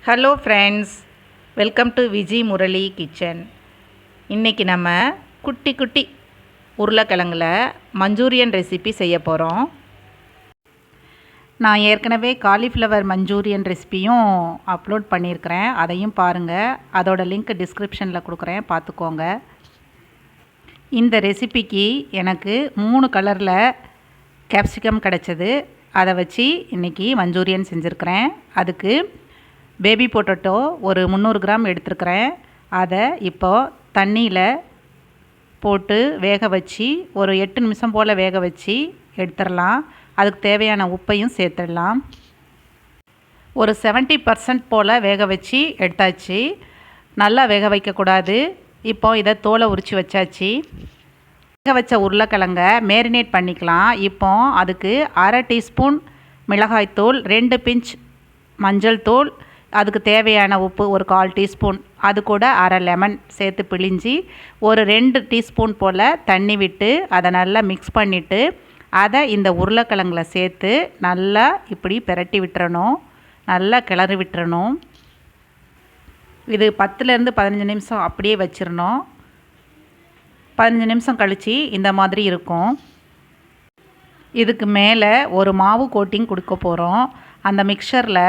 Hello friends, welcome to Viji Murali kitchen. இன்றைக்கி நம்ம குட்டி குட்டி உருளைக்கிழங்குல மஞ்சூரியன் ரெசிபி செய்ய போகிறோம். நான் ஏற்கனவே காலிஃப்ளவர் மஞ்சூரியன் ரெசிபியும் அப்லோட் பண்ணியிருக்கிறேன். அதையும் பாருங்கள். அதோட லிங்க் டிஸ்கிரிப்ஷனில் கொடுக்குறேன், பார்த்துக்கோங்க. இந்த ரெசிபிக்கு எனக்கு 3 கலரில் கேப்சிகம் கிடச்சிது. அதை வச்சு இன்றைக்கி மஞ்சூரியன் செஞ்சுருக்கிறேன். அதுக்கு பேபி பொட்டேட்டோ ஒரு 300 கிராம் எடுத்துருக்கிறேன். அதை இப்போது தண்ணியில் போட்டு வேக வச்சு ஒரு 8 நிமிஷம் போல் வேக வச்சு எடுத்துடலாம். அதுக்கு தேவையான உப்பையும் சேர்த்துடலாம். ஒரு 70% போல் வேக வச்சு எடுத்தாச்சு. நல்லா வேக வைக்கக்கூடாது. இப்போ இதை தோலை உரித்து வச்சாச்சு. வேக வச்ச உருளைக்கிழங்க மேரினேட் பண்ணிக்கலாம். இப்போ அதுக்கு 1/2 டீஸ்பூன் மிளகாய்த்தூள், 2 பிஞ்ச் மஞ்சள் தூள், அதுக்கு தேவையான உப்பு ஒரு 1/4 டீஸ்பூன், அது கூட 1/2 லெமன் சேர்த்து பிழிஞ்சி ஒரு 2 டீஸ்பூன் போல் தண்ணி விட்டு அதை நல்லா மிக்ஸ் பண்ணிவிட்டு அதை இந்த உருளைக்கிழங்குல சேர்த்து நல்லா இப்படி பிரட்டி விட்டுறணும். நல்லா கிளறி விட்டுறணும். இது 10லேருந்து 15 நிமிஷம் அப்படியே வச்சிடணும். 15 நிமிஷம் கழித்து இந்த மாதிரி இருக்கும். இதுக்கு மேலே ஒரு மாவு கோட்டிங் கொடுக்க போகிறோம். அந்த மிக்சரில்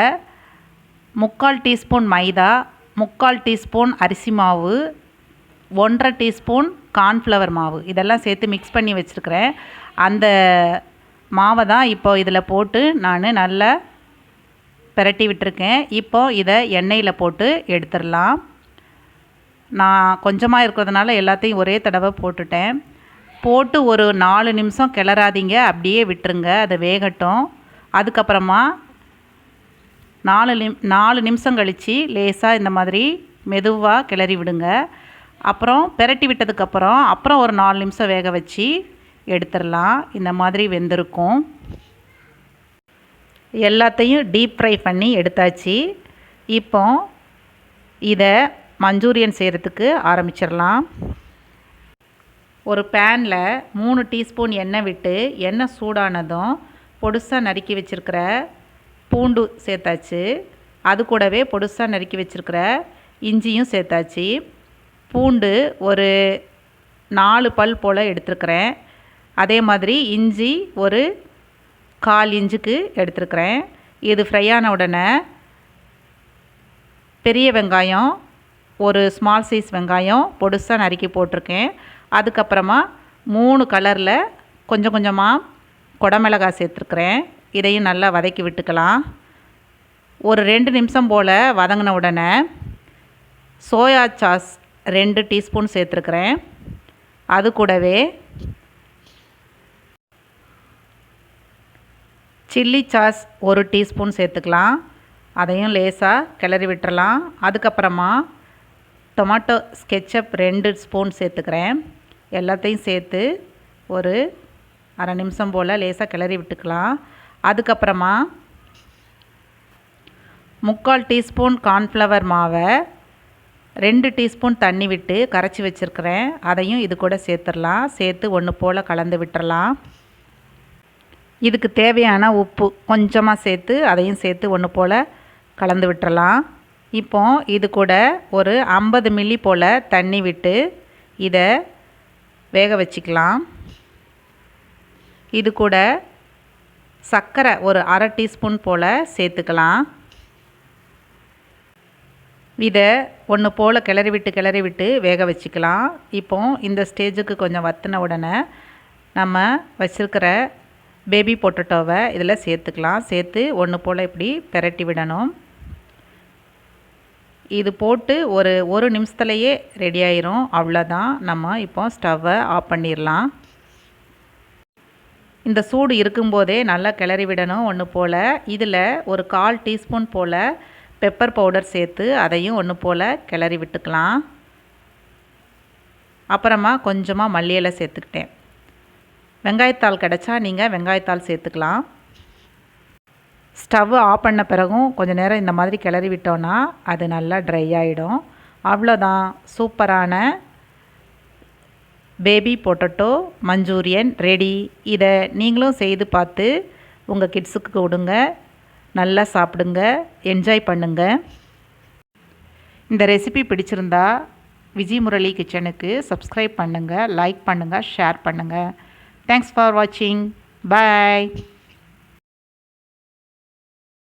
3/4 டீஸ்பூன் மைதா, 3/4 டீஸ்பூன் அரிசி மாவு, 1/2 டீஸ்பூன் கார்ன்ஃப்ளவர் மாவு, இதெல்லாம் சேர்த்து மிக்ஸ் பண்ணி வச்சுருக்கிறேன். அந்த மாவை தான் இப்போ இதில் போட்டு நான் நல்லா பிரட்டி விட்டுருக்கேன். இப்போ இதை எண்ணெயில் போட்டு எடுத்துடலாம். நான் கொஞ்சமாக இருக்கிறதுனால எல்லாத்தையும் ஒரே தடவை போட்டுட்டேன். போட்டு ஒரு 4 நிமிஷம் கிளறாதீங்க, அப்படியே விட்டுருங்க, அது வேகட்டும். அதுக்கப்புறமா 4 நிமிஷம் கழித்து லேசாக இந்த மாதிரி மெதுவாக கிளறி விடுங்க. அப்புறம் பிரட்டி விட்டதுக்கப்புறம் ஒரு 4 நிமிஷம் வேக வச்சு எடுத்துடலாம். இந்த மாதிரி வெந்திருக்கும். எல்லாத்தையும் டீப் ஃப்ரை பண்ணி எடுத்தாச்சு. இப்போ இதை மஞ்சூரியன் செய்கிறதுக்கு ஆரம்பிச்சிடலாம். ஒரு பேனில் 3 டீஸ்பூன் எண்ணெய் விட்டு எண்ணெய் சூடானதும் பொடுசாக நறுக்கி வச்சுருக்கிற பூண்டு சேர்த்தாச்சு. அது கூடவே பொடுசாக நறுக்கி வச்சுருக்கிற இஞ்சியும் சேர்த்தாச்சு. பூண்டு ஒரு 4 பல் போல் எடுத்துருக்கிறேன். அதே மாதிரி இஞ்சி ஒரு 1/4 இன்ச்சுக்கு எடுத்துருக்கிறேன். இது ஃப்ரை ஆன உடனே பெரிய வெங்காயம் ஒரு ஸ்மால் சைஸ் வெங்காயம் பொடுசாக நறுக்கி போட்டிருக்கேன். அதுக்கப்புறமா 3 கலரில் கொஞ்சம் கொஞ்சமாக குடமிளகாய் சேர்த்துருக்குறேன். இதையும் நல்லா வதக்கி விட்டுக்கலாம். ஒரு 2 நிமிஷம் போல் வதங்கின உடனே சோயா சாஸ் 2 டீஸ்பூன் சேர்த்துருக்குறேன். அது கூடவே சில்லி சாஸ் 1 டீஸ்பூன் சேர்த்துக்கலாம். அதையும் லேசாக கிளறி விட்டுறலாம். அதுக்கப்புறமா டொமேட்டோ கெச்சப் 2 ஸ்பூன் சேர்த்துக்கிறேன். எல்லாத்தையும் சேர்த்து ஒரு 1/2 நிமிஷம் போல் லேசாக கிளறி விட்டுக்கலாம். அதுக்கப்புறமா 3/4 டீஸ்பூன் கார்ன்ஃப்ளவர் மாவை 2 டீஸ்பூன் தண்ணி விட்டு கரைச்சி வச்சுருக்கிறேன். அதையும் இது கூட சேர்த்துடலாம். சேர்த்து ஒன்று போல் கலந்து விட்டுறலாம். இதுக்கு தேவையான உப்பு கொஞ்சமாக சேர்த்து அதையும் சேர்த்து ஒன்று போல் கலந்து விட்டுறலாம். இப்போ இது கூட ஒரு 50 மில்லி போல் தண்ணி விட்டு இதை வேக வச்சுக்கலாம். இது கூட சர்க்கரை ஒரு 1/2 டீஸ்பூன் போல் சேர்த்துக்கலாம். இதை ஒன்று போல் கிளறி விட்டு வேக வச்சுக்கலாம். இப்போ இந்த ஸ்டேஜுக்கு கொஞ்சம் வற்றின உடனே நம்ம வச்சுருக்கிற பேபி பொட்டேட்டோவை இதில் சேர்த்துக்கலாம். சேர்த்து ஒன்று போல் இப்படி பிரட்டி விடணும். இது போட்டு ஒரு நிமிஷத்துலையே ரெடி ஆயிரும். அவ்வளோதான். நம்ம இப்போ ஸ்டவ்வை ஆஃப் பண்ணிடலாம். இந்த சூடு இருக்கும்போதே நல்லா கிளறி விடணும் ஒன்று போல். இதில் ஒரு 1/4 டீஸ்பூன் போல் பெப்பர் பவுடர் சேர்த்து அதையும் ஒன்று போல் கிளறி விட்டுக்கலாம். அப்புறமா கொஞ்சமாக மல்லி இலை சேர்த்துக்கிட்டேன். வெங்காயத்தாள் கிடச்சா நீங்கள் வெங்காயத்தாள் சேர்த்துக்கலாம். ஸ்டவ் ஆஃப் பண்ண பிறகும் கொஞ்சம் நேரம் இந்த மாதிரி கிளறி விட்டோன்னா அது நல்லா ட்ரை ஆகிடும். அவ்வளோதான். சூப்பரான பேபி பொட்டேட்டோ மஞ்சூரியன் ரெடி. இதை நீங்களும் செய்து பார்த்து உங்கள் கிட்ஸுக்கு கொடுங்க. நல்லா சாப்பிடுங்க, என்ஜாய் பண்ணுங்கள். இந்த ரெசிபி பிடிச்சிருந்தா விஜய் முரளி கிச்சனுக்கு சப்ஸ்கிரைப் பண்ணுங்கள், லைக் பண்ணுங்கள், ஷேர் பண்ணுங்கள். தேங்க்ஸ் ஃபார் வாட்சிங். பாய்.